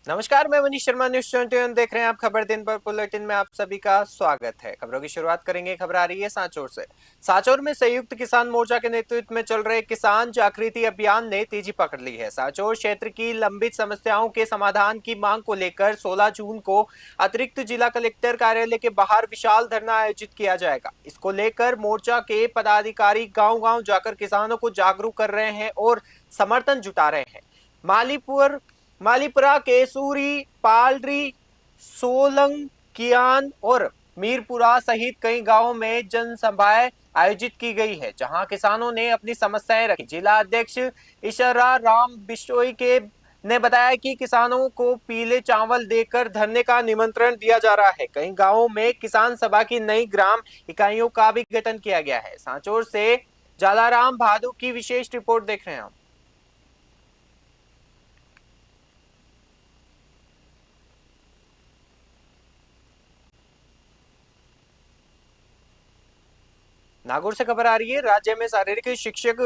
नमस्कार, मैं मनीष शर्मा, न्यूज 21 देख रहे हैं आप। खबर दिन पर बुलेटिन में आप सभी का स्वागत है। खबरों की शुरुआत करेंगे। खबर आ रही है सांचौर से। सांचौर में संयुक्त किसान मोर्चा के नेतृत्व में चल रहे किसान जागृति अभियान ने तेजी पकड़ ली है। सांचौर क्षेत्र की लंबित समस्याओं के समाधान की मांग को लेकर 16 जून को अतिरिक्त जिला कलेक्टर कार्यालय के बाहर विशाल धरना आयोजित किया जाएगा। इसको लेकर मोर्चा के पदाधिकारी गाँव गाँव जाकर किसानों को जागरूक कर रहे हैं और समर्थन जुटा रहे हैं। मालीपुर मालीपुरा, केसूरी, पालरी, सोलंग, कियान और मीरपुरा सहित कई गांवों में जनसभाएं आयोजित की गई है, जहां किसानों ने अपनी समस्याएं रखी। जिला अध्यक्ष इशरा राम बिश्नोई के ने बताया कि किसानों को पीले चावल देकर धरने का निमंत्रण दिया जा रहा है। कई गांवों में किसान सभा की नई ग्राम इकाइयों का भी गठन किया गया है। सांचौर से जालाराम भादु की विशेष रिपोर्ट देख रहे हैं हम। नागौर से खबर आ रही है। राज्य में शारीरिक शिक्षक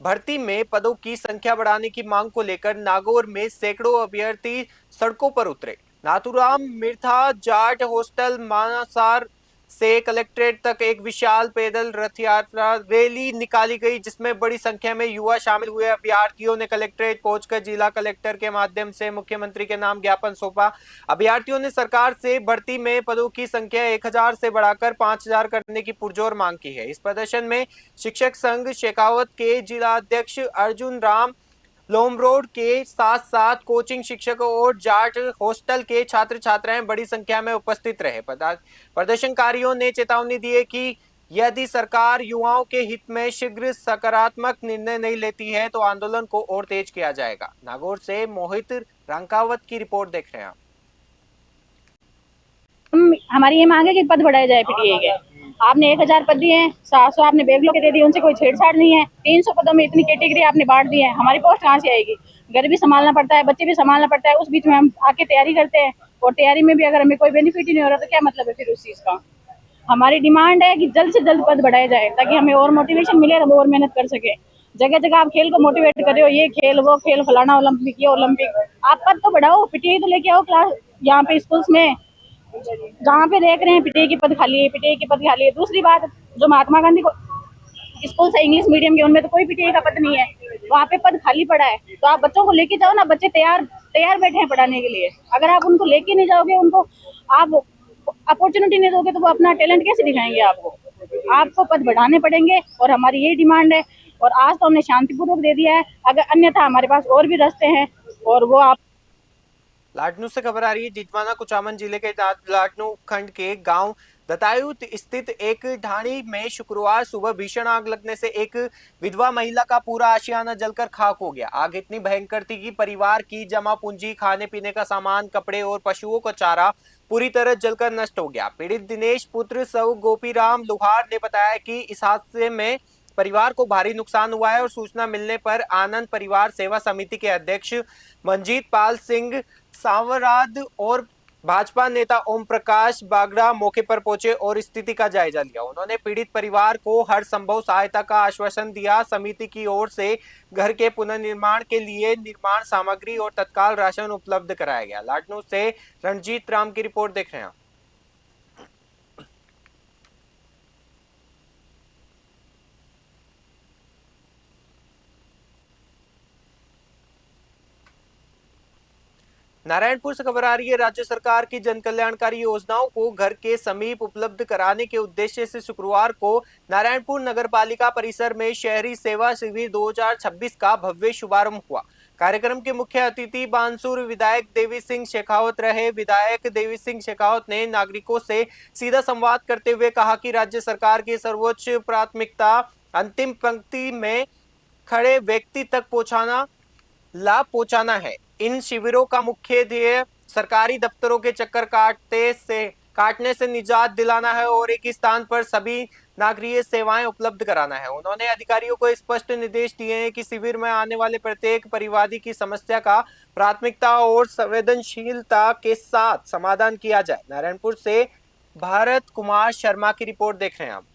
भर्ती में पदों की संख्या बढ़ाने की मांग को लेकर नागौर में सैकड़ों अभ्यर्थी सड़कों पर उतरे। नाथुराम मिर्था जाट हॉस्टल मानासार से कलेक्ट्रेट तक एक विशाल पैदल रथ यात्रा रैली निकाली गई, जिसमें बड़ी संख्या में युवा शामिल हुए। अभ्यर्थियों ने कलेक्ट्रेट पहुंचकर जिला कलेक्टर के माध्यम से मुख्यमंत्री के नाम ज्ञापन सौंपा। अभ्यर्थियों ने सरकार से भर्ती में पदों की संख्या 1000 से बढ़ाकर 5000 करने की पुरजोर मांग की है। इस प्रदर्शन में शिक्षक संघ शेखावत के जिला अध्यक्ष अर्जुन राम लोमरोड के साथ साथ कोचिंग शिक्षक और जाट हॉस्टल के छात्र छात्राएं बड़ी संख्या में उपस्थित रहे। प्रदर्शनकारियों ने चेतावनी दी है कि यदि सरकार युवाओं के हित में शीघ्र सकारात्मक निर्णय नहीं लेती है तो आंदोलन को और तेज किया जाएगा। नागौर से मोहित रंकावत की रिपोर्ट देख रहे हैं आप। हमारी ये मांग है कि पद बढ़ाए जाए पीटीए के। आपने 1000 पद दिए हैं, 700 आपने बेगलों के दे दिए, उनसे कोई छेड़छाड़ नहीं है। 300 पदों में इतनी कैटेगरी आपने बांट दी है, हमारी पोस्ट कहाँ से आएगी? घर भी संभालना पड़ता है, बच्चे भी संभालना पड़ता है। उस बीच में हम आके तैयारी करते हैं और तैयारी में भी अगर हमें कोई बेनिफिट ही नहीं हो रहा तो क्या मतलब है फिर उस चीज का? हमारी डिमांड है कि जल्द से जल्द पद बढ़ाए जाए ताकि हमें और मोटिवेशन मिले, हम और मेहनत कर सके। जगह जगह आप खेल को मोटिवेट कर रहे हो, ये खेल वो खेल, फलाना ओलंपिक ये ओलंपिक। आप पद तो बढ़ाओ, पीटीए तो लेके आओ क्लास यहाँ पे स्कूल्स में। जहाँ पे देख रहे हैं पीटीए की पद खाली है, पीटीए की पद खाली है। दूसरी बात, जो महात्मा गांधी को स्कूल है इंग्लिश मीडियम के, उनमें तो कोई पीटीए का पद नहीं है, वहाँ पे पद खाली पड़ा है। तो आप बच्चों को लेके जाओ ना, बच्चे तैयार तैयार बैठे हैं पढ़ाने के लिए। अगर आप उनको लेके नहीं जाओगे, उनको आप अपॉर्चुनिटी नहीं दोगे तो वो अपना टैलेंट कैसे दिखाएंगे आपको? आपको पद बढ़ाने पड़ेंगे और हमारी यही डिमांड है। और आज तो हमने शांतिपूर्वक दे दिया है, अगर अन्यथा हमारे पास और भी रास्ते हैं और वो आप। लाडनू से खबर आ रही है। जितवाना कुचामन जिले के लाडनू खंड के गांव दतायु स्थित एक ढाणी में शुक्रवार सुबह भीषण आग लगने से एक विधवा महिला का पूरा आशियाना जलकर खाक हो गया। आग इतनी भयंकर थी कि परिवार की जमा पूंजी, खाने पीने का सामान, कपड़े और पशुओं का चारा पूरी तरह जलकर नष्ट हो गया। पीड़ित दिनेश पुत्र सव गोपीराम लुहार ने बताया कि इस हादसे में परिवार को भारी नुकसान हुआ है और सूचना मिलने पर आनंद परिवार सेवा समिति के अध्यक्ष मंजीत पाल सिंह सांवराद और भाजपा नेता ओम प्रकाश बागड़ा मौके पर पहुंचे और स्थिति का जायजा लिया। उन्होंने पीड़ित परिवार को हर संभव सहायता का आश्वासन दिया। समिति की ओर से घर के पुनर्निर्माण के लिए निर्माण सामग्री और तत्काल राशन उपलब्ध कराया गया। लाडनू से रणजीत राम की रिपोर्ट देख रहे हैं। नारायणपुर से खबर आ रही है। राज्य सरकार की जन कल्याणकारी योजनाओं को घर के समीप उपलब्ध कराने के उद्देश्य से शुक्रवार को नारायणपुर नगर पालिका परिसर में शहरी सेवा शिविर 2026 का भव्य शुभारंभ हुआ। कार्यक्रम के मुख्य अतिथि बानसूर विधायक देवी सिंह शेखावत रहे। विधायक देवी सिंह शेखावत ने नागरिकों से सीधा संवाद करते हुए कहा कि राज्य सरकार की सर्वोच्च प्राथमिकता अंतिम पंक्ति में खड़े व्यक्ति तक पहुंचाना लाभ पहुंचाना है। इन शिविरों का मुख्य ध्येय सरकारी दफ्तरों के चक्कर काटने से निजात दिलाना है और एक ही स्थान पर सभी नागरिक सेवाएं उपलब्ध कराना है। उन्होंने अधिकारियों को स्पष्ट निर्देश दिए हैं कि शिविर में आने वाले प्रत्येक परिवादी की समस्या का प्राथमिकता और संवेदनशीलता के साथ समाधान किया जाए। नारायणपुर से भारत कुमार शर्मा की रिपोर्ट देख रहे हैं आप।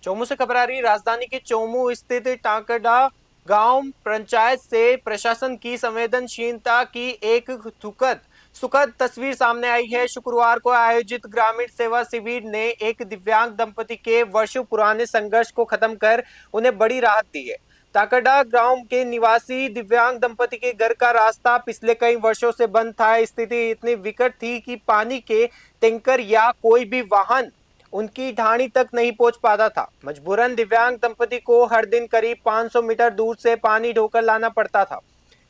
चोमू से खबर आ रही है। राजधानी के चोमू स्थित टांकड़ा गांव पंचायत से प्रशासन की संवेदनशीलता की एक सुखद तस्वीर सामने आई है। शुक्रवार को आयोजित ग्रामीण सेवा शिविर ने एक दिव्यांग दंपति के वर्षों पुराने संघर्ष को खत्म कर उन्हें बड़ी राहत दी है। ताकड़ा गांव के निवासी दिव्यांग दंपति के घर का रास्ता पिछले कई वर्षों से बंद था। स्थिति इतनी विकट थी कि पानी के टैंकर या कोई भी वाहन उनकी ढाणी तक नहीं पहुंच पाता था। मजबूरन दिव्यांग दंपति को हर दिन करीब 500 मीटर दूर से पानी ढोकर लाना पड़ता था।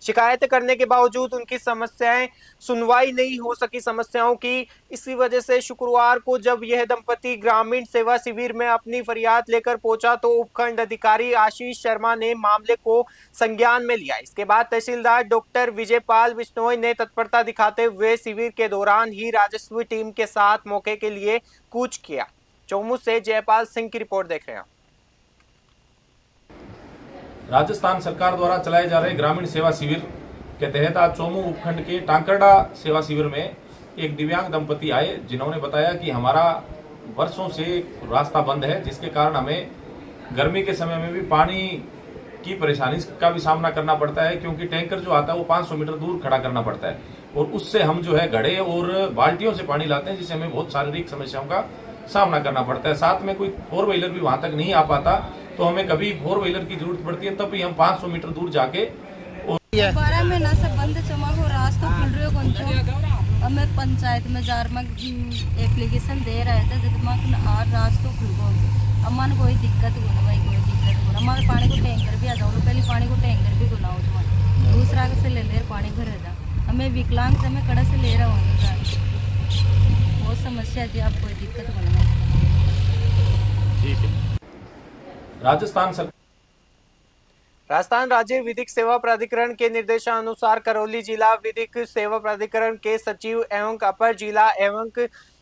शिकायत करने के बावजूद उनकी समस्याएं सुनवाई नहीं हो सकी समस्याओं की। इसी वजह से शुक्रवार को जब यह दंपति ग्रामीण सेवा शिविर में अपनी फरियाद लेकर पहुंचा तो उपखंड अधिकारी आशीष शर्मा ने मामले को संज्ञान में लिया। इसके बाद तहसीलदार डॉक्टर विजयपाल बिश्नोई ने तत्परता दिखाते हुए शिविर के दौरान ही राजस्व टीम के साथ मौके के लिए कूच किया। चौमू से जयपाल सिंह की रिपोर्ट देख रहे हैं। राजस्थान सरकार द्वारा चलाए जा रहे ग्रामीण सेवा शिविर के तहत आज चौमू उपखंड के टांकरडा सेवा शिविर में एक दिव्यांग दंपति आए, जिन्होंने बताया कि हमारा वर्षों से रास्ता बंद है, जिसके कारण हमें गर्मी के समय में भी पानी की परेशानी का भी सामना करना पड़ता है, क्योंकि टैंकर जो आता है वो 500 मीटर दूर खड़ा करना पड़ता है और उससे हम जो है घड़े और बाल्टियों से पानी लाते हैं, जिससे हमें बहुत शारीरिक समस्याओं का सामना करना पड़ता है। साथ में कोई 4 व्हीलर भी वहां तक नहीं आ पाता, तो हमें कभी 4 व्हीलर की जरूरत पड़ती है, तब भी हम 500 मीटर दूर जाके 12 महीना से बंद जमा हो रास्ता खुल रहे हो। हमें पंचायत में जार में एप्लीकेशन दे रहे थे आज रास्ता खुल गो। अम्मान कोई दिक्कत हो भाई, कोई दिक्कत हो हमारे पानी को टैंकर भी आ जाओ, पहले पानी को टैंकर भी गुनाओ तुम्हारे दूसरा से ले पानी भरे जा। हमें विकलांग से मैं कड़ा से ले रहा हूँ, बहुत समस्या थी, आप कोई दिक्कत होना। ठीक है। राजस्थान राज्य विधिक सेवा प्राधिकरण के निर्देशानुसार करौली जिला विधिक सेवा प्राधिकरण के सचिव एवं अपर जिला एवं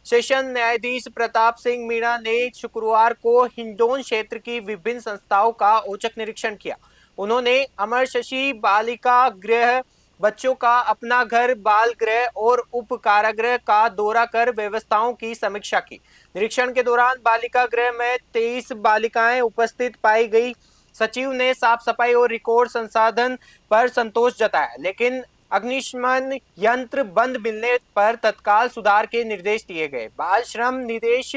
सेशन न्यायाधीश प्रताप सिंह मीणा ने शुक्रवार को हिंडौन क्षेत्र की विभिन्न संस्थाओं का औचक निरीक्षण किया। उन्होंने अमर शशि बालिका गृह, बच्चों का अपना घर बाल गृह और उप कारागृह का दौरा कर व्यवस्थाओं की समीक्षा की। निरीक्षण के दौरान बालिका गृह में 23 बालिकाएं उपस्थित पाई गई। सचिव ने साफ सफाई और रिकॉर्ड संसाधन पर संतोष जताया, लेकिन अग्निशमन यंत्र बंद मिलने पर तत्काल सुधार के निर्देश दिए गए। बाल श्रम निदेश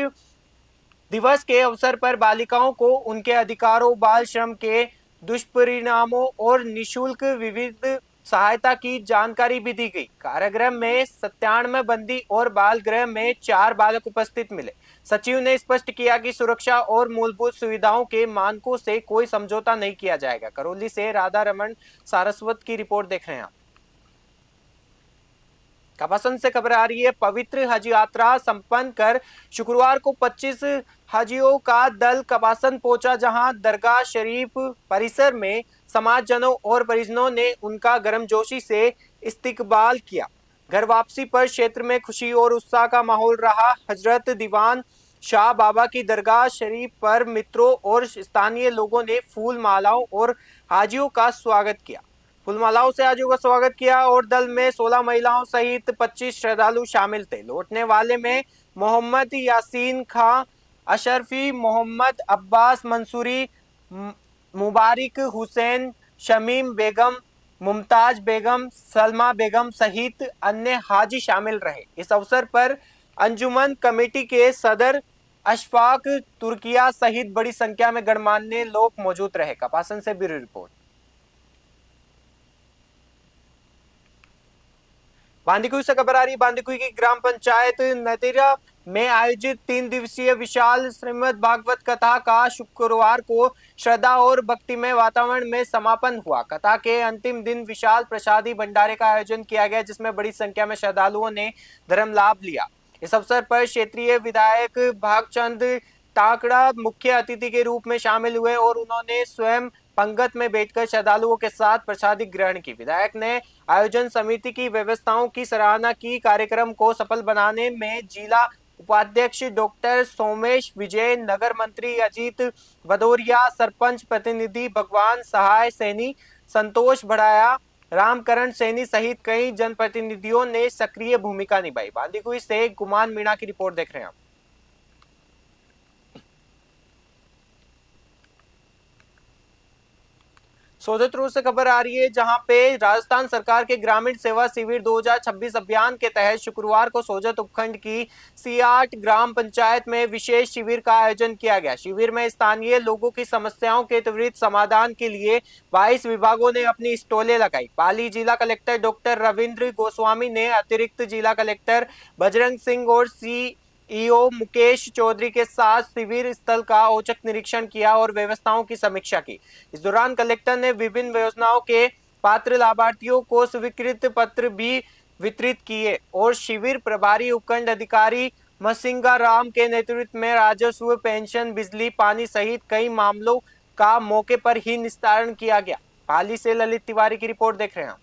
दिवस के अवसर पर बालिकाओं को उनके अधिकारों, बाल श्रम के दुष्परिणामों और निशुल्क विविध सहायता की जानकारी भी दी गई। कारागृह में 97 बंदी और बाल गृह में 4 बालक उपस्थित मिले। सचिव ने स्पष्ट किया कि सुरक्षा और मूलभूत सुविधाओं के मानकों से कोई समझौता नहीं किया जाएगा। करौली से राधा रमन सारस्वत की रिपोर्ट देख रहे हैं आप। कपासन से खबर आ रही है। पवित्र हज यात्रा संपन्न कर शुक्रवार को 25 हाजियों का दल कपासन पहुंचा, जहां दरगाह शरीफ परिसर में समाजजनों और परिजनों ने उनका गर्मजोशी से इस्तकबाल किया। घर वापसी पर क्षेत्र में खुशी और उत्साह का माहौल रहा। हजरत दीवान शाह बाबा की दरगाह शरीफ पर मित्रों और स्थानीय लोगों ने फूल मालाओं और हाजियों का स्वागत किया। फूलमालाओं से हाजियों का स्वागत किया और दल में 16 महिलाओं सहित 25 श्रद्धालु शामिल थे। लौटने वाले में मोहम्मद यासीन खां, अशरफी, मोहम्मद अब्बास मंसूरी, मुबारिक हुसैन, शमीम बेगम, मुमताज बेगम, सलमा बेगम सहित अन्य हाजी शामिल रहे। इस अवसर पर अंजुमन कमेटी के सदर अशफाक तुर्किया सहित बड़ी संख्या में गणमान्य लोग मौजूद रहे। कपासन से ब्यूरो रिपोर्ट। बांदीकुई से खबर आ रही। बांदीकुई की ग्राम पंचायत नतीरा में आयोजित 3 दिवसीय विशाल श्रीमद् भागवत कथा का शुक्रवार को श्रद्धा और भक्तिमय वातावरण में समापन हुआ। कथा के अंतिम दिन विशाल प्रसादी भंडारे का आयोजन किया गया, जिसमें बड़ी संख्या में श्रद्धालुओं ने धर्म लाभ लिया। इस अवसर पर क्षेत्रीय विधायक भागचंद ताकड़ा मुख्य अतिथि के रूप में शामिल हुए और उन्होंने स्वयं पंगत में बैठकर श्रद्धालुओं के साथ प्रसादी ग्रहण की। विधायक ने आयोजन समिति की व्यवस्थाओं की सराहना की। कार्यक्रम को सफल बनाने में जिला उपाध्यक्ष डॉक्टर सोमेश विजय, नगर मंत्री अजीत भदौरिया, सरपंच प्रतिनिधि भगवान सहाय सैनी, संतोष बढ़ाया, रामकरण सैनी सहित कई जनप्रतिनिधियों ने सक्रिय भूमिका निभाई। बांदीकुई से गुमान मीणा की रिपोर्ट देख रहे हैं। सोजतपुर से खबर आ रही है जहां पे राजस्थान सरकार के ग्रामीण सेवा शिविर 2026 अभियान के तहत शुक्रवार को सोजत उपखंड की C8 ग्राम पंचायत में विशेष शिविर का आयोजन किया गया। शिविर में स्थानीय लोगों की समस्याओं के त्वरित समाधान के लिए 22 विभागों ने अपनी स्टॉलें लगाई। पाली जिला कलेक्टर डॉक्टर रविंद्र गोस्वामी ने अतिरिक्त जिला कलेक्टर बजरंग सिंह और सीईओ मुकेश चौधरी के साथ शिविर स्थल का औचक निरीक्षण किया और व्यवस्थाओं की समीक्षा की। इस दौरान कलेक्टर ने विभिन्न योजनाओं के पात्र लाभार्थियों को स्वीकृत पत्र भी वितरित किए और शिविर प्रभारी उपखंड अधिकारी मसिंगा राम के नेतृत्व में राजस्व, पेंशन, बिजली, पानी सहित कई मामलों का मौके पर ही निस्तारण किया गया। पाली से ललित तिवारी की रिपोर्ट देख रहे हैं।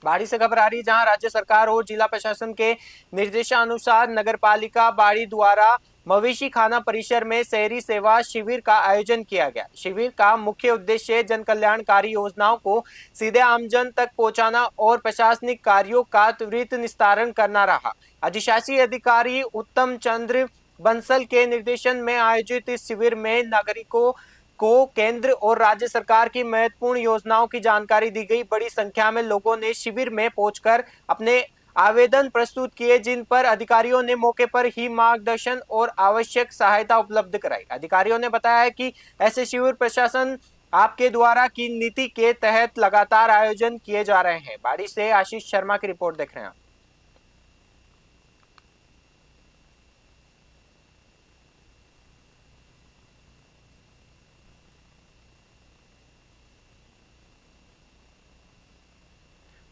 बाड़ी से खबर आ रही है जहां राज्य सरकार और जिला प्रशासन के निर्देशानुसार नगरपालिका बाड़ी द्वारा मवेशी खाना परिसर में शहरी सेवा शिविर का आयोजन किया गया। शिविर का मुख्य उद्देश्य जन कल्याणकारी योजनाओं को सीधे आमजन तक पहुंचाना और प्रशासनिक कार्यों का त्वरित निस्तारण करना रहा। अधिशासी अधिकारी उत्तम चंद्र बंसल के निर्देशन में आयोजित इस शिविर में नागरिकों को केंद्र और राज्य सरकार की महत्वपूर्ण योजनाओं की जानकारी दी गई। बड़ी संख्या में लोगों ने शिविर में पहुंचकर अपने आवेदन प्रस्तुत किए, जिन पर अधिकारियों ने मौके पर ही मार्गदर्शन और आवश्यक सहायता उपलब्ध कराई। अधिकारियों ने बताया कि ऐसे शिविर प्रशासन आपके द्वारा की नीति के तहत लगातार आयोजन किए जा रहे हैं। बाड़ी से आशीष शर्मा की रिपोर्ट देख रहे हैं।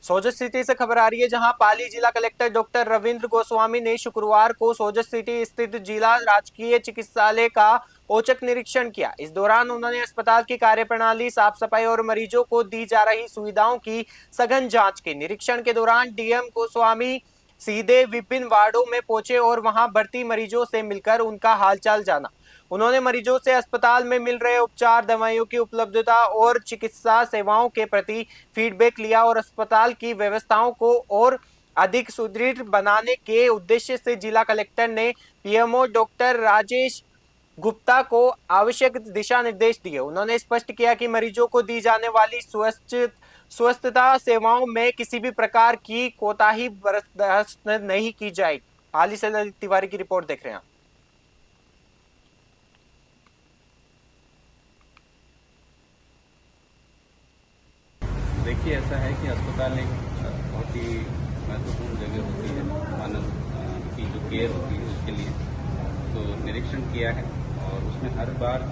सोजत सिटी से खबर आ रही है जहां पाली जिला कलेक्टर डॉक्टर रविंद्र गोस्वामी ने शुक्रवार को सोजत सिटी स्थित जिला राजकीय चिकित्सालय का औचक निरीक्षण किया। इस दौरान उन्होंने अस्पताल की कार्यप्रणाली, साफ सफाई और मरीजों को दी जा रही सुविधाओं की सघन जांच की। निरीक्षण के दौरान डीएम गोस्वामी सीधे विभिन्न वार्डों में पहुंचे और वहां भर्ती मरीजों से मिलकर उनका हालचाल जाना। उन्होंने मरीजों से अस्पताल में मिल रहे उपचार, दवाइयों की उपलब्धता और चिकित्सा सेवाओं के प्रति फीडबैक लिया और अस्पताल की व्यवस्थाओं को और अधिक सुदृढ़ बनाने के उद्देश्य से जिला कलेक्टर ने पीएमओ डॉक्टर राजेश गुप्ता को आवश्यक दिशा निर्देश दिए। उन्होंने स्पष्ट किया कि मरीजों को दी जाने वाली स्वास्थ्य सेवाओं में किसी भी प्रकार की कोताही बर्दाश्त नहीं की जाएगी। पाली से ललित तिवारी की रिपोर्ट देख रहे हैं। देखिए, ऐसा है कि अस्पताल एक बहुत ही महत्वपूर्ण जगह होती है मानव की जो केयर होती है उसके लिए। तो निरीक्षण किया है और उसमें हर बार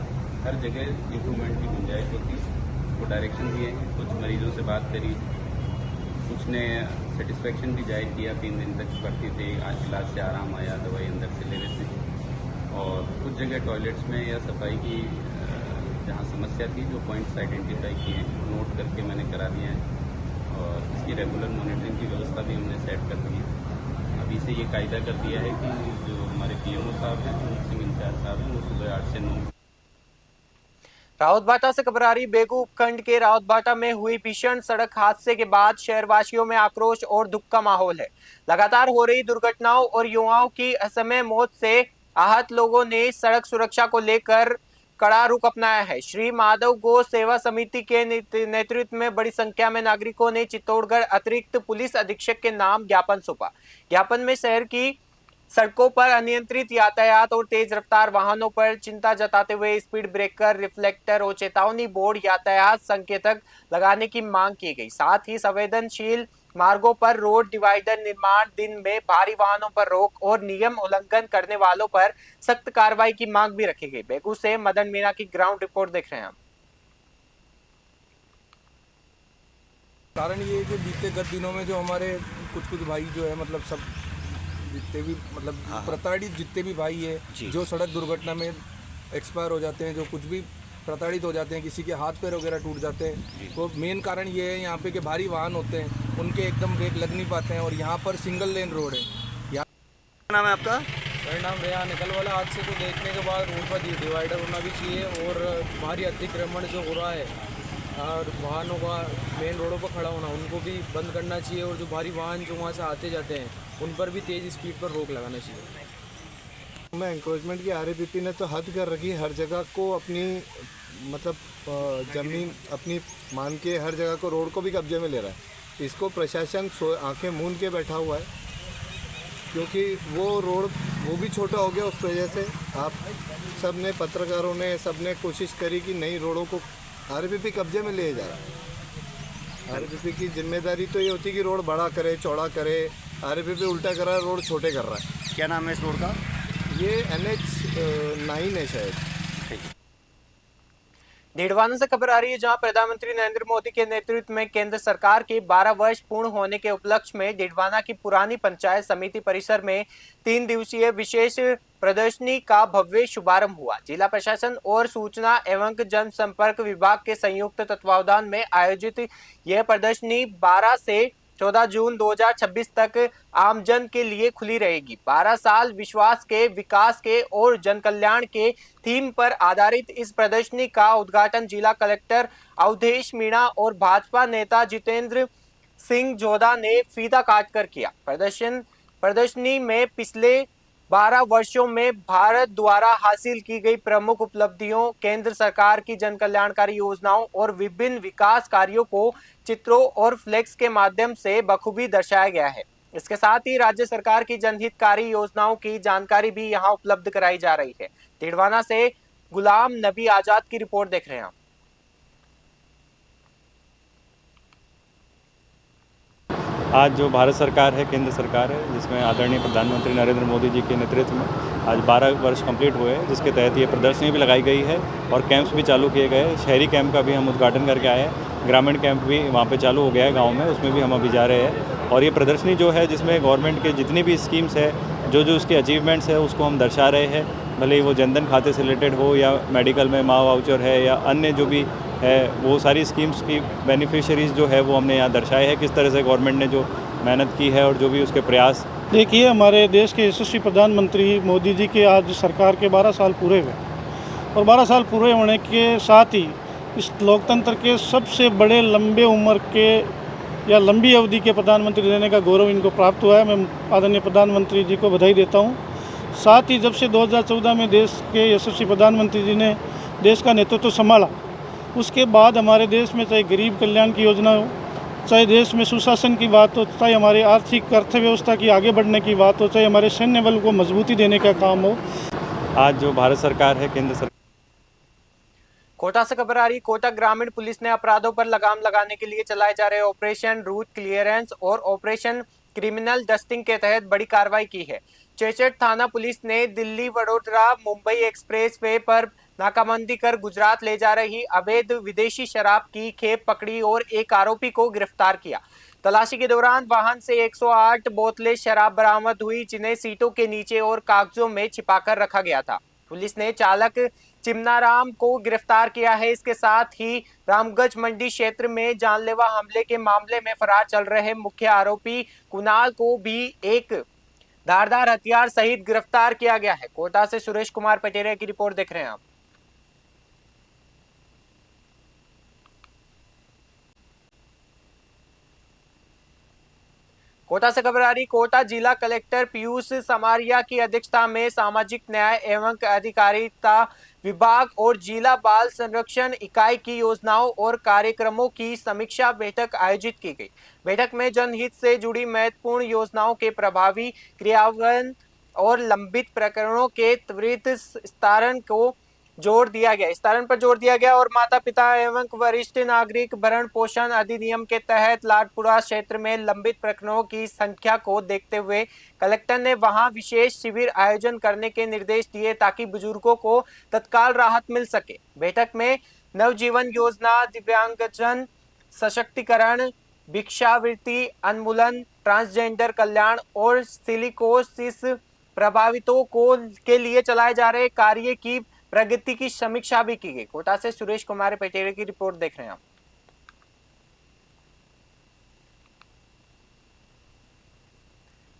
हर जगह इम्प्रूवमेंट की गुंजाइश होती है। वो डायरेक्शन दिए हैं, कुछ मरीजों से बात करी, कुछ ने सेटिस्फेक्शन भी जाहिर किया। 3 दिन तक भर्ती थे, आज इलाज से आराम आया, दवाई अंदर से ले रहे थे। और कुछ जगह टॉयलेट्स में या सफाई की जहाँ समस्या थी, जो पॉइंट्स आइडेंटिफाई किए हैं, नोट करके मैंने करा दिया है और इसकी रेगुलर मॉनिटरिंग की व्यवस्था भी हमने सेट कर दी है। अभी से ये कायदा कर दिया है कि जो हमारे पीएमओ साहब हैं, सिंह इंचार्ज साहब हैं, वो सुबह 8 से 9। रावतभाटा से खबर आ रही, बेगू उपखंड के रावतभाटा में हुई भीषण सड़क हादसे के बाद शहरवासियों में आक्रोश और दुख का माहौल है। लगातार हो रही दुर्घटनाओं और युवाओं की असमय मौत से आहत लोगों ने सड़क सुरक्षा को लेकर कड़ा रुख अपनाया है। श्री माधव गौ सेवा समिति के नेतृत्व में बड़ी संख्या में नागरिकों ने चित्तौड़गढ़ अतिरिक्त पुलिस अधीक्षक के नाम ज्ञापन सौंपा। ज्ञापन में शहर की सड़कों पर अनियंत्रित यातायात और तेज रफ्तार वाहनों पर चिंता जताते हुए स्पीड ब्रेकर, रिफ्लेक्टर और चेतावनी बोर्ड, यातायात संकेतक लगाने की मांग की गई। साथ ही संवेदनशील मार्गों पर रोड डिवाइडर निर्माण, दिन में भारी वाहनों पर रोक और नियम उल्लंघन करने वालों पर सख्त कार्रवाई की मांग भी रखी गई। बेगू से मदन मीना की ग्राउंड रिपोर्ट देख रहे हैं हम। कारण ये कि बीते गत दिनों में जो हमारे कुछ भाई जो है, मतलब सब जितने भी मतलब प्रताड़ित जितने भी भाई है जो सड़क दुर्घटना में एक्सपायर हो जाते हैं, जो कुछ भी प्रताड़ित हो जाते हैं, किसी के हाथ पैर वगैरह टूट जाते हैं, तो मेन कारण ये है यहाँ पे कि भारी वाहन होते हैं, उनके एकदम ब्रेक लग नहीं पाते हैं। और यहाँ पर सिंगल लेन रोड है। यहाँ नाम है आपका? मेरा नाम रेहान है। कल वाला हादसे को देखने के बाद रोड पर डिवाइडर होना भी चाहिए और भारी अतिक्रमण जो हो रहा है और वाहनों का मेन रोडों पर खड़ा होना, उनको भी बंद करना चाहिए। और जो भारी वाहन जो वहाँ से आते जाते हैं उन पर भी तेज़ स्पीड पर रोक लगाना चाहिए। में एंक्रोचमेंट की आरएपीपी ने तो हद कर रखी, हर जगह को अपनी मतलब जमीन अपनी मान के हर जगह को रोड को भी कब्जे में ले रहा है। इसको प्रशासन आंखें मूंद के बैठा हुआ है, क्योंकि वो रोड वो भी छोटा हो गया। उस वजह से आप सब ने, पत्रकारों ने, सब ने कोशिश करी कि नई रोडों को आरएपीपी कब्जे में ले जा रहा है। आरएपीपी की जिम्मेदारी तो ये होती है कि रोड बड़ा करे, चौड़ा करे। आरएपीपी उल्टा कर रहा है, रोड छोटे कर रहा है। क्या नाम है इस रोड का? ये NH 9 है शायद। डीडवाना से खबर आ रही है, जहां प्रधानमंत्री नरेंद्र मोदी के नेतृत्व में केंद्र सरकार के 12 वर्ष पूर्ण होने के उपलक्ष्य में डीडवाना की पुरानी पंचायत समिति परिसर में 3 दिवसीय विशेष प्रदर्शनी का भव्य शुभारंभ हुआ। जिला प्रशासन और सूचना एवं जनसंपर्क विभाग के संयुक्त तत्वावधान में आयोजित यह प्रदर्शनी 12 से 14 जून 2026 तक आमजन के लिए खुली रहेगी। 12 साल विश्वास के, विकास के और जन कल्याण के थीम पर आधारित इस प्रदर्शनी का उद्घाटन जिला कलेक्टर अवधेश मीणा और भाजपा नेता जितेंद्र सिंह जोधा ने फीता काटकर किया। प्रदर्शनी में पिछले 12 वर्षों में भारत द्वारा हासिल की गई प्रमुख उपलब्धियों, केंद्र सरकार की जन कल्याणकारी योजनाओं और विभिन्न विकास कार्यों को चित्रों और फ्लेक्स के माध्यम से बखूबी दर्शाया गया है। इसके साथ ही राज्य सरकार की जनहितकारी योजनाओं की जानकारी भी यहां उपलब्ध कराई जा रही है। डीडवाना से गुलाम नबी आजाद की रिपोर्ट देख रहे हैं आप। आज जो भारत सरकार है, केंद्र सरकार है, जिसमें आदरणीय प्रधानमंत्री नरेंद्र मोदी जी के नेतृत्व में आज 12 वर्ष कंप्लीट हुए हैं, जिसके तहत ये प्रदर्शनी भी लगाई गई है और कैंप्स भी चालू किए गए। शहरी कैंप का भी हम उद्घाटन करके आए हैं, ग्रामीण कैंप भी वहाँ पे चालू हो गया है गांव में, उसमें भी हम अभी जा रहे हैं। और ये प्रदर्शनी जो है, जिसमें गवर्नमेंट के जितनी भी स्कीम्स है, जो उसके अचीवमेंट्स है, उसको हम दर्शा रहे हैं। भले ही वो जनधन खाते से रिलेटेड हो या मेडिकल में माँ वाउचर है या अन्य जो भी है, वो सारी स्कीम्स की बेनिफिशरीज़ जो है वो हमने यहाँ दर्शाए हैं, किस तरह से गवर्नमेंट ने जो मेहनत की है और जो भी उसके प्रयास। देखिए, हमारे देश के यशस्वी प्रधानमंत्री मोदी जी के आज सरकार के 12 साल पूरे हुए और 12 साल पूरे होने के साथ ही इस लोकतंत्र के सबसे बड़े लंबे उम्र के या लंबी अवधि के प्रधानमंत्री रहने का गौरव इनको प्राप्त हुआ है। मैं आदरणीय प्रधानमंत्री जी को बधाई देता हूँ। साथ ही जब से 2014 में देश के यशस्वी प्रधानमंत्री जी ने देश का नेतृत्व संभाला, उसके बाद हमारे देश में चाहे गरीब कल्याण की योजना हो, चाहे देश में सुशासन की बात हो, चाहे हमारे आर्थिक अर्थव्यवस्था की आगे बढ़ने की बात हो, चाहे हमारे सैन्य बल को मजबूती देने का काम हो। आज जो भारत सरकार है, केंद्र सरकार। कोटा से खबर आ रही, कोटा ग्रामीण पुलिस ने अपराधों पर लगाम लगाने के लिए चलाए जा रहे ऑपरेशन रूट क्लियरेंस और ऑपरेशन क्रिमिनल डस्टिंग के तहत बड़ी कार्रवाई की है। चेचट थाना पुलिस ने दिल्ली वडोदरा मुंबई एक्सप्रेस वे पर नाकाबंदी कर गुजरात ले जा रही अवैध विदेशी शराब की खेप पकड़ी और एक आरोपी को गिरफ्तार किया। तलाशी के दौरान वाहन से 108 बोतलें शराब बरामद हुई, जिन्हें सीटों के नीचे और कागजों में छिपाकर रखा गया था। पुलिस ने चालक चिमनाराम को गिरफ्तार किया है। इसके साथ ही रामगंज मंडी क्षेत्र में जानलेवा हमले के मामले में फरार चल रहे मुख्य आरोपी कुणाल को भी एक धारदार हथियार सहित गिरफ्तार किया गया है। कोटा से सुरेश कुमार पटेरिया की रिपोर्ट देख रहे हैं आप। कोटा से खबर आ रही, कोटा जिला कलेक्टर पीयूष समारिया की अध्यक्षता में सामाजिक न्याय एवं अधिकारिता विभाग और जिला बाल संरक्षण इकाई की योजनाओं और कार्यक्रमों की समीक्षा बैठक आयोजित की गई। बैठक में जनहित से जुड़ी महत्वपूर्ण योजनाओं के प्रभावी क्रियान्वयन और लंबित प्रकरणों के त्वरित निस्तारण पर जोर दिया गया और माता पिता एवं वरिष्ठ नागरिक भरण पोषण अधिनियम के तहत लाडपुरा क्षेत्र में लंबित प्रकरणों की संख्या को देखते हुए कलेक्टर ने वहां विशेष शिविर आयोजन करने के निर्देश दिए, ताकि बुजुर्गों को तत्काल राहत मिल सके। बैठक में नवजीवन योजना, दिव्यांगजन सशक्तिकरण, भिक्षावृत्ति उन्मूलन, ट्रांसजेंडर कल्याण और सिलिकोसिस प्रभावितों के लिए चलाए जा रहे कार्य की प्रगति की समीक्षा भी की गई। कोटा से सुरेश कुमार पटेरिया की रिपोर्ट देख रहे हैं आप।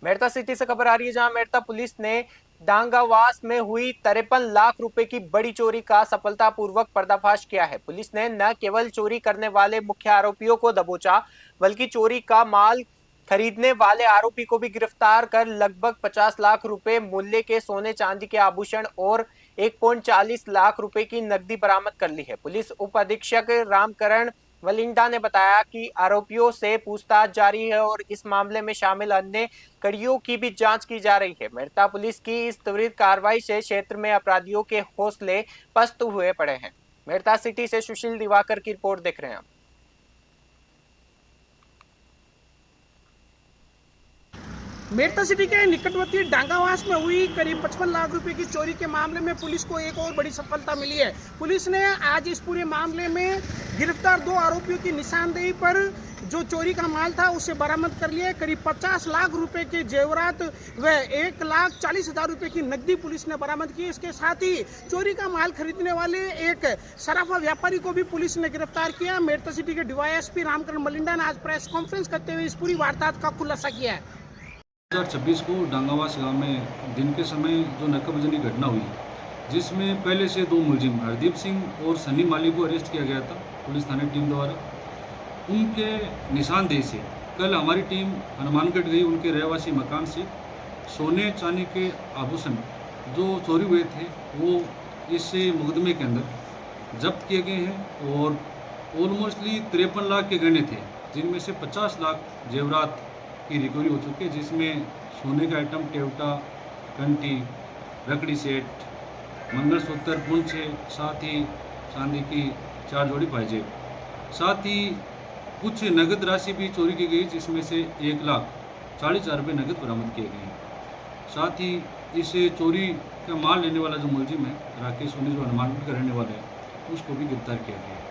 मेड़ता सिटी से खबर आ रही है, जहां मेड़ता पुलिस ने डांगावास में हुई 53 लाख रुपए की बड़ी चोरी का सफलतापूर्वक पर्दाफाश किया है। पुलिस ने न केवल चोरी करने वाले मुख्य आरोपियों को दबोचा, बल्कि चोरी का माल खरीदने वाले आरोपी को भी गिरफ्तार कर लगभग 50 लाख रुपए मूल्य के सोने चांदी के आभूषण और 1.40 लाख रुपए की नकदी बरामद कर ली है। पुलिस उप अधीक्षक रामकरण वलिंडा ने बताया कि आरोपियों से पूछताछ जारी है और इस मामले में शामिल अन्य कड़ियों की भी जांच की जा रही है। मेड़ता पुलिस की इस त्वरित कार्रवाई से क्षेत्र में अपराधियों के हौसले पस्त हुए पड़े हैं। मेड़ता सिटी से सुशील दिवाकर की रिपोर्ट देख रहे हैं। मेड़ता सिटी के निकटवर्ती डांगावास में हुई करीब 55 लाख रुपए की चोरी के मामले में पुलिस को एक और बड़ी सफलता मिली है। पुलिस ने आज इस पूरे मामले में गिरफ्तार 2 आरोपियों की निशानदेही पर जो चोरी का माल था उसे बरामद कर लिया। करीब 50 लाख रुपए के जेवरात व 1,40,000 रुपए की नकदी पुलिस ने बरामद की। इसके साथ ही चोरी का माल खरीदने वाले एक सराफा व्यापारी को भी पुलिस ने गिरफ्तार किया। मेड़ता सिटी के डीवाईएसपी रामकरण मलिंडा ने आज प्रेस कॉन्फ्रेंस करते हुए इस पूरी वारदात का खुलासा किया है। 2026 को डांगावास गांव में दिन के समय जो नाकाबंदी की घटना हुई, जिसमें पहले से 2 मुलजिम हरदीप सिंह और सनी माली को अरेस्ट किया गया था पुलिस थाने टीम द्वारा। उनके निशानदेही से कल हमारी टीम हनुमानगढ़ गई। उनके रहवासी मकान से सोने चांदी के आभूषण जो चोरी हुए थे वो इस मुकदमे के अंदर जब्त किए गए हैं और ऑलमोस्टली 53 लाख के गहने थे, जिनमें से 50 लाख जेवरात की रिकवरी हो चुकी है, जिसमें सोने का आइटम टेवटा, कंठी, रकड़ी सेट, मंगलसूत्र, पुंछे, साथ ही चांदी की 4 जोड़ी पायजेब, साथ ही कुछ नगद राशि भी चोरी की गई, जिसमें से 1,40,000 रुपये नगद बरामद किए गए हैं। साथ ही इस चोरी का माल लेने वाला जो मुलजिम है राकेश सोनी, जो हनुमानगढ़ का रहने वाला है, उसको भी गिरफ्तार किया गया है।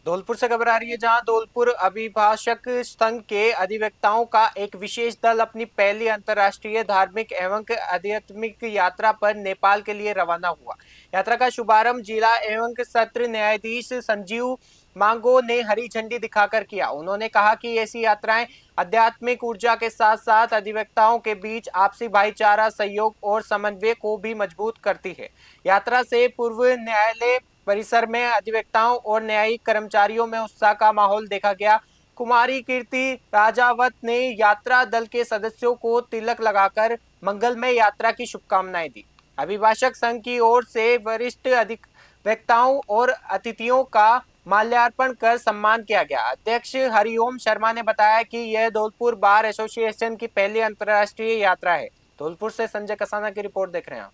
धौलपुर से खबर आ रही है, जहां धौलपुर अभिभाषक संघ के अधिवक्ताओं का एक विशेष दल अपनी पहली अंतर्राष्ट्रीय धार्मिक एवं आध्यात्मिक यात्रा पर नेपाल के लिए रवाना हुआ। यात्रा का शुभारंभ जिला एवं सत्र न्यायाधीश संजीव मांगो ने हरी झंडी दिखाकर किया। उन्होंने कहा कि ऐसी यात्राएं आध्यात्मिक ऊर्जा के साथ साथ अधिवक्ताओं के बीच आपसी भाईचारा, सहयोग और समन्वय को भी मजबूत करती है। यात्रा से पूर्व न्यायालय परिसर में अधिवक्ताओं और न्यायिक कर्मचारियों में उत्साह का माहौल देखा गया। कुमारी कीर्ति राजावत ने यात्रा दल के सदस्यों को तिलक लगाकर मंगलमय यात्रा की शुभकामनाएं दी। अभिभाषक संघ की ओर से वरिष्ठ अधिवक्ताओं और अतिथियों का माल्यार्पण कर सम्मान किया गया। अध्यक्ष हरिओम शर्मा ने बताया कि यह धौलपुर बार एसोसिएशन की पहली अंतर्राष्ट्रीय यात्रा है। धौलपुर से संजय कसाना की रिपोर्ट देख रहे हैं।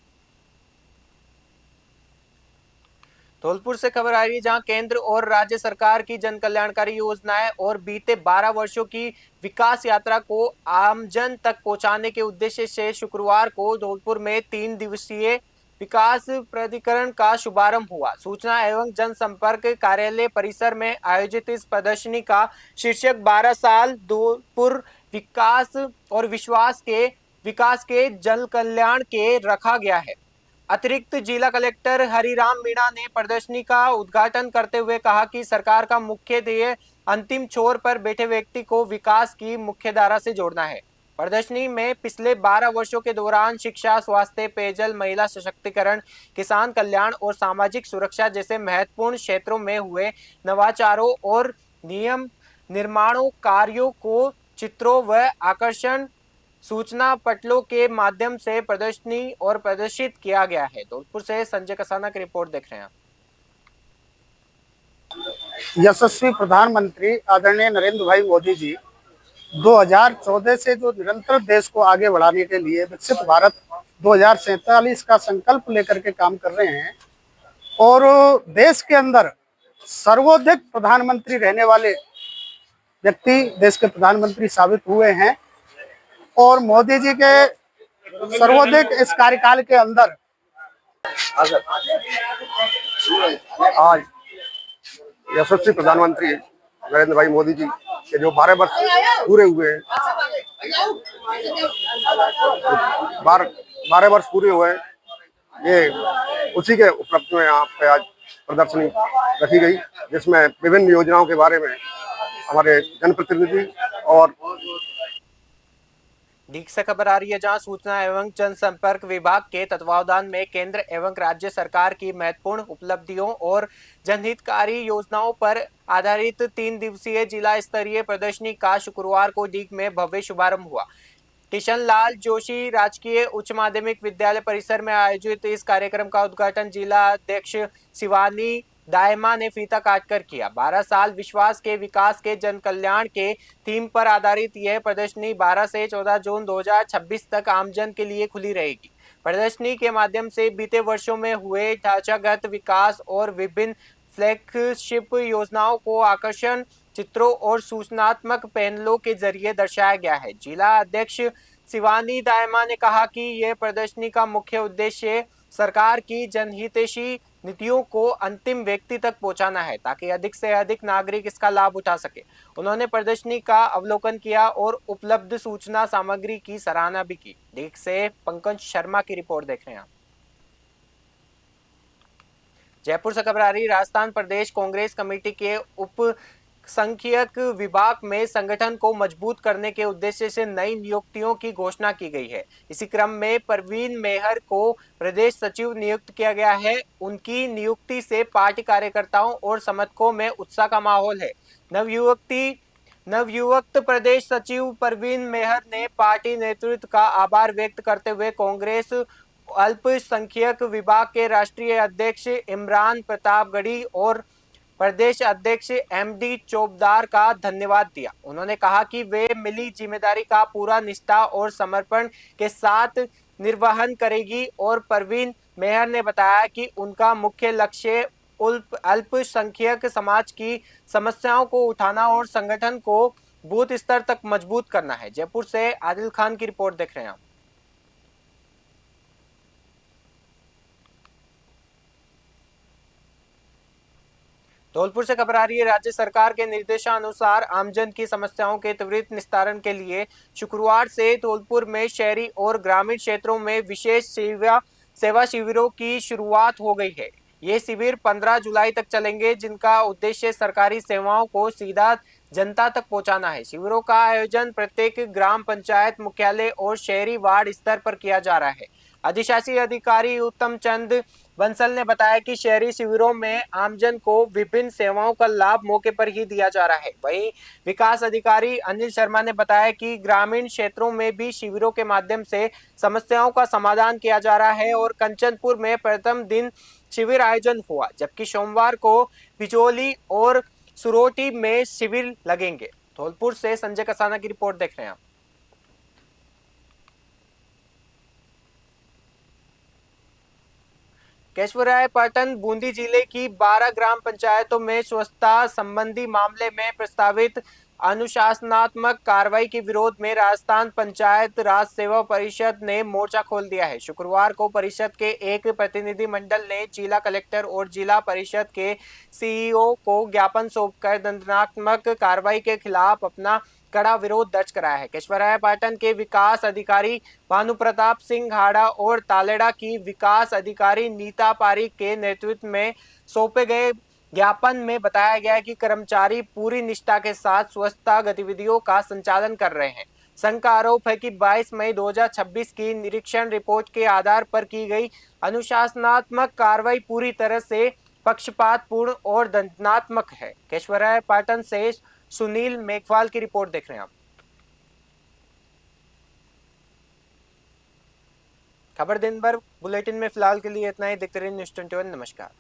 धौलपुर से खबर आ रही है, जहां केंद्र और राज्य सरकार की जन कल्याणकारी योजनाएं और बीते 12 वर्षों की विकास यात्रा को आमजन तक पहुंचाने के उद्देश्य से शुक्रवार को धौलपुर में 3 दिवसीय विकास प्राधिकरण का शुभारंभ हुआ। सूचना एवं जनसंपर्क कार्यालय परिसर में आयोजित इस प्रदर्शनी का शीर्षक 12 साल धौलपुर विकास और विकास के जन कल्याण के रखा गया है। अतिरिक्त जिला कलेक्टर हरिराम मीणा ने प्रदर्शनी का उद्घाटन करते हुए कहा कि सरकार का मुख्य ध्येय अंतिम छोर पर बैठे व्यक्ति को विकास की मुख्यधारा से जोड़ना है। प्रदर्शनी में पिछले 12 वर्षों के दौरान शिक्षा, स्वास्थ्य, पेयजल, महिला सशक्तिकरण, किसान कल्याण और सामाजिक सुरक्षा जैसे महत्वपूर्ण क्षेत्रों में हुए नवाचारों और नियम निर्माणों कार्यों को चित्रों व आकर्षण सूचना पटलों के माध्यम से प्रदर्शनी और प्रदर्शित किया गया है। धौलपुर से संजय कसाना की रिपोर्ट देख रहे हैं। यशस्वी प्रधानमंत्री आदरणीय नरेंद्र भाई मोदी जी 2014 से जो निरंतर देश को आगे बढ़ाने के लिए विकसित भारत 2047 का संकल्प लेकर के काम कर रहे हैं और देश के अंदर सर्वाधिक प्रधानमंत्री रहने वाले व्यक्ति देश के प्रधानमंत्री साबित हुए हैं और मोदी जी के सर्वाधिक इस कार्यकाल के अंदर आज यशस्वी प्रधानमंत्री नरेंद्र भाई मोदी जी के जो 12 वर्ष पूरे हुए हैं, 12 वर्ष पूरे हुए, ये उसी के उपलक्ष्य में यहाँ पे आज प्रदर्शनी रखी गई, जिसमें विभिन्न योजनाओं के बारे में हमारे जनप्रतिनिधि और दीख से खबर आ रही है, जहां सूचना एवं जनसंपर्क विभाग के तत्वावधान में केंद्र एवं राज्य सरकार की महत्वपूर्ण उपलब्धियों और जनहितकारी योजनाओं पर आधारित 3 दिवसीय जिला स्तरीय प्रदर्शनी का शुक्रवार को दीघ में भव्य शुभारंभ हुआ। किशन लाल जोशी राजकीय उच्च माध्यमिक विद्यालय परिसर में आयोजित इस कार्यक्रम का उद्घाटन जिला अध्यक्ष शिवानी दायमा ने फीता काटकर किया। 12 साल विश्वास के विकास के जन कल्याण के थीम पर आधारित यह प्रदर्शनी 12 से 14 जून 2026 तक आमजन के लिए खुली रहेगी। प्रदर्शनी के माध्यम से बीते वर्षों में हुए ढांचागत विकास और विभिन्न फ्लैगशिप योजनाओं को आकर्षण चित्रों और सूचनात्मक पैनलों के जरिए दर्शाया गया है। जिला अध्यक्ष शिवानी दायमा ने कहा कि यह प्रदर्शनी का मुख्य उद्देश्य सरकार की जनहितैषी नीतियों को अंतिम व्यक्ति तक पहुंचाना है, ताकि अधिक से अधिक नागरिक इसका लाभ उठा सके। उन्होंने प्रदर्शनी का अवलोकन किया और उपलब्ध सूचना सामग्री की सराहना भी की। दीघ से पंकज शर्मा की रिपोर्ट देख रहे हैं आप। जयपुर से खबर आ रही, राजस्थान प्रदेश कांग्रेस कमेटी के उप संघीयक विभाग में संगठन को मजबूत करने के उद्देश्य से नई नियुक्तियों की घोषणा की गई है। इसी क्रम में परवीन मेहर को प्रदेश सचिव नियुक्त किया गया है। उनकी नियुक्ति से पार्टी कार्यकर्ताओं और समर्थकों में उत्साह का माहौल है। नवयुक्त प्रदेश सचिव परवीन मेहर ने पार्टी नेतृत्व का आभार व्यक्त करते हुए कांग्रेस अल्पसंख्यक विभाग के राष्ट्रीय अध्यक्ष इमरान प्रतापगढ़ी और प्रदेश अध्यक्ष एमडी चौबदार का धन्यवाद दिया। उन्होंने कहा कि वे मिली जिम्मेदारी का पूरा निष्ठा और समर्पण के साथ निर्वहन करेगी और परवीन मेहर ने बताया कि उनका मुख्य लक्ष्य अल्पसंख्यक समाज की समस्याओं को उठाना और संगठन को बूथ स्तर तक मजबूत करना है। जयपुर से आदिल खान की रिपोर्ट देख रहे हैं आप। धौलपुर से खबर आ रही है, राज्य सरकार के निर्देशानुसार आमजन की समस्याओं के त्वरित निस्तारण के लिए शुक्रवार से धौलपुर में शहरी और ग्रामीण क्षेत्रों में विशेष सेवा शिविरों की शुरुआत हो गई है। ये शिविर 15 जुलाई तक चलेंगे, जिनका उद्देश्य सरकारी सेवाओं को सीधा जनता तक पहुंचाना है। शिविरों का आयोजन प्रत्येक ग्राम पंचायत मुख्यालय और शहरी वार्ड स्तर पर किया जा रहा है। अधिशासी अधिकारी उत्तम चंद बंसल ने बताया कि शहरी शिविरों में आमजन को विभिन्न सेवाओं का लाभ मौके पर ही दिया जा रहा है। वहीं विकास अधिकारी अनिल शर्मा ने बताया कि ग्रामीण क्षेत्रों में भी शिविरों के माध्यम से समस्याओं का समाधान किया जा रहा है और कंचनपुर में प्रथम दिन शिविर आयोजन हुआ, जबकि सोमवार को बिजोली और सुरोटी में शिविर लगेंगे। धौलपुर से संजय कसाना की रिपोर्ट देख रहे हैं आप। केशवरायपाटन बूंदी जिले की 12 ग्राम पंचायतों में स्वच्छता संबंधी मामले में प्रस्तावित अनुशासनात्मक कार्रवाई के विरोध में राजस्थान पंचायत राज सेवा परिषद ने मोर्चा खोल दिया है। शुक्रवार को परिषद के एक प्रतिनिधि मंडल ने जिला कलेक्टर और जिला परिषद के सीईओ को ज्ञापन सौंपकर दंडात्मक कार्रवाई के खिलाफ अपना कड़ा विरोध दर्ज कराया है। केशवरायपाटन के विकास अधिकारी भानु प्रताप सिंह हाड़ा और तालेड़ा की विकास अधिकारी नीता पारिक के नेतृत्व में सौंपे गए ज्ञापन में बताया गया है कि कर्मचारी पूरी निष्ठा के साथ स्वच्छता गतिविधियों का संचालन कर रहे हैं। संघ का आरोप है कि 22 मई 2026 की निरीक्षण रिपोर्ट के आधार पर की गई अनुशासनात्मक कार्रवाई पूरी तरह से पक्षपातपूर्ण और दंडात्मक है। केशवरायपाटन से सुनील मेघवाल की रिपोर्ट देख रहे हैं आप। खबर दिन भर बुलेटिन में फिलहाल के लिए इतना ही। देखते रहिए न्यूज़ 21। नमस्कार।